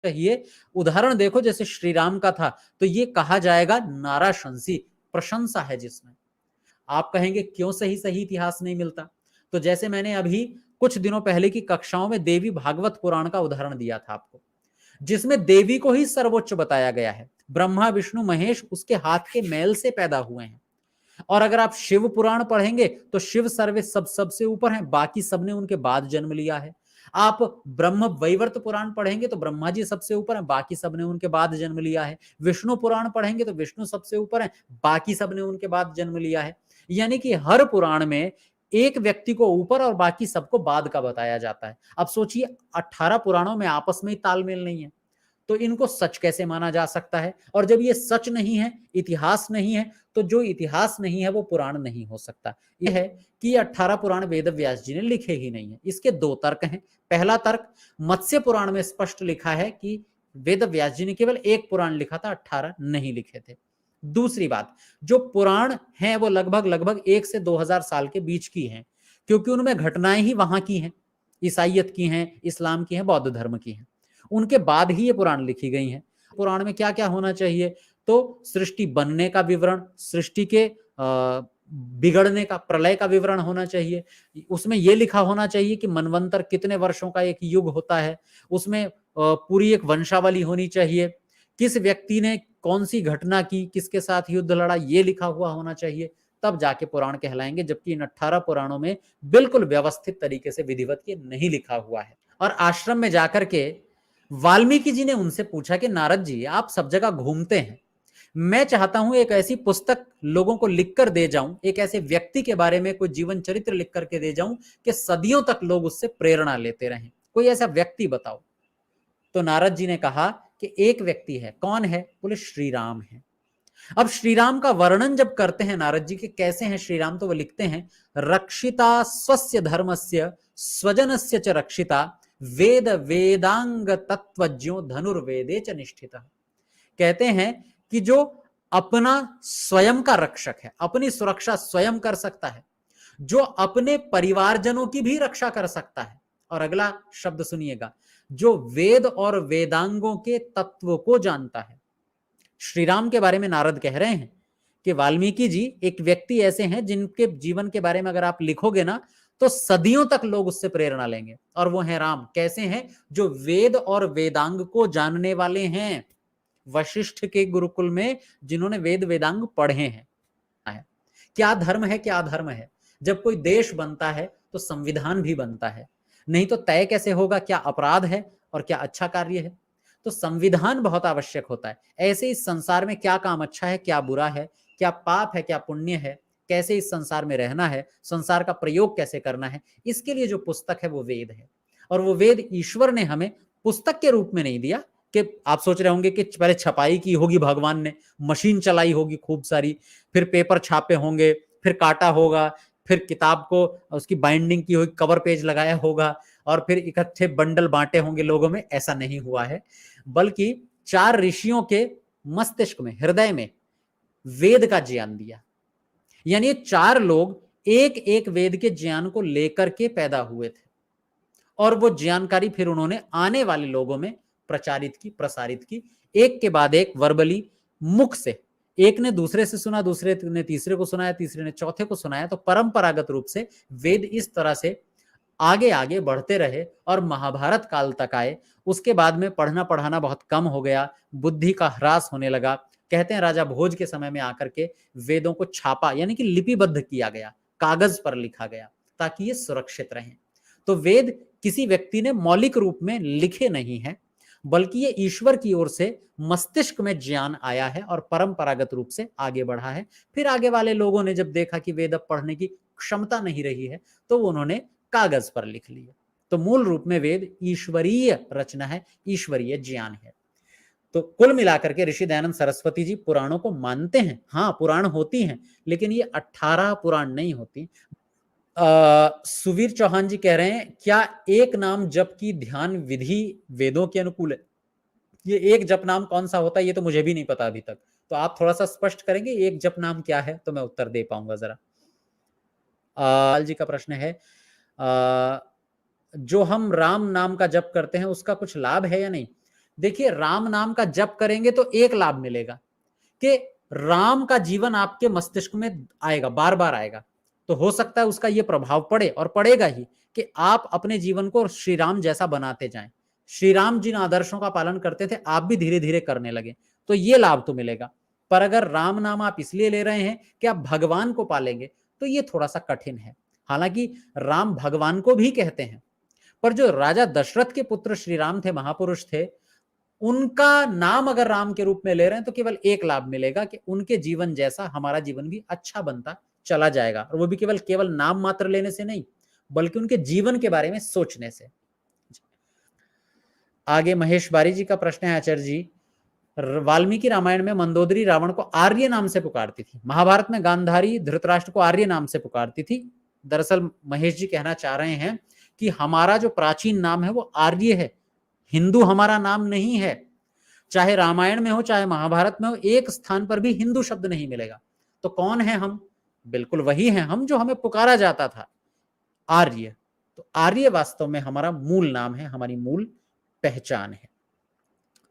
चाहिए। उदाहरण देखो जैसे श्री राम का था, तो ये कहा जाएगा नाराशंसी, प्रशंसा है जिसमें। आप कहेंगे क्यों सही सही इतिहास नहीं मिलता? तो जैसे मैंने अभी कुछ दिनों पहले की कक्षाओं में देवी भागवत पुराण का उदाहरण दिया था आपको, जिसमें देवी को ही सर्वोच्च बताया गया है। ब्रह्मा विष्णु महेश उसके हाथ के मैल से पैदा हुए हैं। और अगर आप शिव पुराण पढ़ेंगे तो शिव सर्वे सबसे ऊपर हैं, बाकी सबने उनके बाद जन्म लिया है। आप ब्रह्म वैवर्त पुराण पढ़ेंगे तो ब्रह्मा जी सबसे ऊपर हैं, बाकी सबने उनके बाद जन्म लिया है। विष्णु पुराण पढ़ेंगे तो विष्णु सबसे ऊपर हैं, बाकी सबने उनके बाद जन्म लिया है। यानी कि हर पुराण में एक व्यक्ति को ऊपर और बाकी सबको बाद का बताया जाता है। अब सोचिए 18 पुराणों में आपस में ही तालमेल नहीं है, तो इनको सच कैसे माना जा सकता है? और जब ये सच नहीं है, इतिहास नहीं है, तो जो इतिहास नहीं है वो पुराण नहीं हो सकता। यह है कि 18 पुराण वेद व्यास जी ने लिखे ही नहीं है। इसके दो तर्क हैं। पहला तर्क, मत्स्य पुराण में स्पष्ट लिखा है कि वेद व्यास जी ने केवल एक पुराण लिखा था, 18 नहीं लिखे थे। दूसरी बात, जो पुराण हैं वो लगभग लगभग 1 से 2000 साल के बीच की हैं, क्योंकि उनमें घटनाएं ही वहां की हैं, ईसाइयत की हैं, इस्लाम की हैं, बौद्ध धर्म की हैं। उनके बाद ही ये पुराण लिखी गई हैं। पुराण में क्या क्या होना चाहिए? तो सृष्टि बनने का विवरण, सृष्टि के बिगड़ने का, प्रलय का विवरण होना चाहिए। उसमें यह लिखा होना चाहिए कि मनवंतर कितने वर्षों का एक युग होता है। उसमें पूरी एक वंशावली होनी चाहिए, किस व्यक्ति ने कौन सी घटना की, किसके साथ युद्ध लड़ा, ये लिखा हुआ होना चाहिए, तब जाके पुराण कहलाएंगे। जबकि इन 18 पुराणों में बिल्कुल व्यवस्थित तरीके से विधिवत ये नहीं लिखा हुआ है। और आश्रम में जाकर के वाल्मीकि जी ने उनसे पूछा कि नारद जी, आप सब जगह घूमते हैं, मैं चाहता हूं एक ऐसी पुस्तक लोगों को लिखकर दे जाऊं, एक ऐसे व्यक्ति के बारे में कोई जीवन चरित्र लिख करके दे जाऊं कि सदियों तक लोग उससे प्रेरणा लेते रहें। कोई ऐसा व्यक्ति बताओ। तो नारद जी ने कहा कि एक व्यक्ति है। कौन है? बोले श्री राम है। अब श्री राम का वर्णन जब करते हैं नारद जी के कैसे हैं श्री राम, तो वो लिखते हैं, रक्षिता स्वस्य धर्मस्य स्वजनस्य च रक्षिता, वेद वेदांग तत्वज्ञो धनुर्वेदे च निष्ठिता। कहते हैं कि जो अपना स्वयं का रक्षक है, अपनी सुरक्षा स्वयं कर सकता है, जो अपने परिवारजनों की भी रक्षा कर सकता है। और अगला शब्द सुनिएगा, जो वेद और वेदांगों के तत्व को जानता है। श्री राम के बारे में नारद कह रहे हैं कि वाल्मीकि जी एक व्यक्ति ऐसे हैं जिनके जीवन के बारे में अगर आप लिखोगे ना तो सदियों तक लोग उससे प्रेरणा लेंगे। और वो हैं राम। कैसे हैं? जो वेद और वेदांग को जानने वाले हैं, वशिष्ठ के गुरुकुल में जिन्होंने वेद वेदांग पढ़े हैं। क्या धर्म है, क्या अधर्म है? जब कोई देश बनता है तो संविधान भी बनता है, नहीं तो तय कैसे होगा क्या अपराध है और क्या अच्छा कार्य है? तो संविधान बहुत आवश्यक होता है। ऐसे इस संसार में क्या काम अच्छा है, क्या बुरा है, क्या पाप है, क्या पुण्य है, कैसे इस संसार में रहना है, संसार का प्रयोग कैसे करना है, इसके लिए जो पुस्तक है वो वेद है। और वो वेद ईश्वर ने हमें पुस्तक के रूप में नहीं दिया कि आप सोच रहे होंगे कि पहले छपाई की होगी भगवान ने, मशीन चलाई होगी खूब सारी, फिर पेपर छापे होंगे, फिर काटा होगा, फिर किताब को उसकी बाइंडिंग की होगी, कवर पेज लगाया होगा, और फिर इकट्ठे बंडल बांटे होंगे लोगों में। ऐसा नहीं हुआ है, बल्कि 4 ऋषियों के मस्तिष्क में, हृदय में वेद का ज्ञान दिया। यानी 4 लोग एक एक वेद के ज्ञान को लेकर के पैदा हुए थे, और वो जानकारी फिर उन्होंने आने वाले लोगों में प्रचारित की, प्रसारित की, एक के बाद एक वर्बली, मुख से। एक ने दूसरे से सुना, दूसरे ने तीसरे को सुनाया, तीसरे ने चौथे को सुनाया। तो परंपरागत रूप से वेद इस तरह से आगे आगे बढ़ते रहे और महाभारत काल तक आए। उसके बाद में पढ़ना पढ़ाना बहुत कम हो गया, बुद्धि का ह्रास होने लगा। कहते हैं राजा भोज के समय में आकर के वेदों को छापा, यानी कि लिपिबद्ध किया गया, कागज पर लिखा गया, ताकि ये सुरक्षित रहें। तो वेद किसी व्यक्ति ने मौलिक रूप में लिखे नहीं है, बल्कि ये ईश्वर की ओर से मस्तिष्क में ज्ञान आया है और परंपरागत रूप से आगे बढ़ा है। फिर आगे वाले लोगों ने जब देखा कि वेद अब पढ़ने की क्षमता नहीं रही है, तो उन्होंने कागज पर लिख लिया। तो मूल रूप में वेद ईश्वरीय रचना है, ईश्वरीय ज्ञान है। तो कुल मिलाकर के ऋषि दयानंद सरस्वती जी पुराणों को मानते हैं। हाँ, पुराण होती हैं, लेकिन ये 18 पुराण नहीं होती। सुवीर चौहान जी कह रहे हैं, क्या एक नाम जप की ध्यान विधि वेदों के अनुकूल है? ये एक जप नाम कौन सा होता है ये तो मुझे भी नहीं पता अभी तक। तो आप थोड़ा सा स्पष्ट करेंगे एक जप नाम क्या है, तो मैं उत्तर दे पाऊंगा जरा। जी का प्रश्न है, जो हम राम नाम का जप करते हैं उसका कुछ लाभ है या नहीं? देखिए राम नाम का जप करेंगे तो एक लाभ मिलेगा कि राम का जीवन आपके मस्तिष्क में आएगा, बार बार आएगा, तो हो सकता है उसका ये प्रभाव पड़े, और पड़ेगा ही, कि आप अपने जीवन को श्री राम जैसा बनाते जाएं। श्री राम जिन आदर्शों का पालन करते थे आप भी धीरे धीरे करने लगे, तो ये लाभ तो मिलेगा। पर अगर राम नाम आप इसलिए ले रहे हैं कि आप भगवान को पालेंगे, तो ये थोड़ा सा कठिन है। हालांकि राम भगवान को भी कहते हैं, पर जो राजा दशरथ के पुत्र श्री राम थे, महापुरुष थे, उनका नाम अगर राम के रूप में ले रहे हैं तो केवल एक लाभ मिलेगा कि उनके जीवन जैसा हमारा जीवन भी अच्छा बनता चला जाएगा, और वो भी केवल केवल नाम मात्र लेने से नहीं, बल्कि उनके जीवन के बारे में सोचने से। आगे महेश बारी जी का प्रश्न है, आचार्य जी, वाल्मीकि रामायण में मंदोदरी रावण को आर्य नाम से पुकारती थी, महाभारत में गांधारी धृतराष्ट्र को आर्य नाम से पुकारती थी। दरअसल महेश जी कहना चाह रहे हैं कि हमारा जो प्राचीन नाम है वो आर्य है, हिंदू हमारा नाम नहीं है। चाहे रामायण में हो चाहे महाभारत में हो, एक स्थान पर भी हिंदू शब्द नहीं मिलेगा। तो कौन है हम? बिल्कुल वही है हम जो हमें पुकारा जाता था, आर्य। तो आर्य वास्तव में हमारा मूल नाम है, हमारी मूल पहचान है।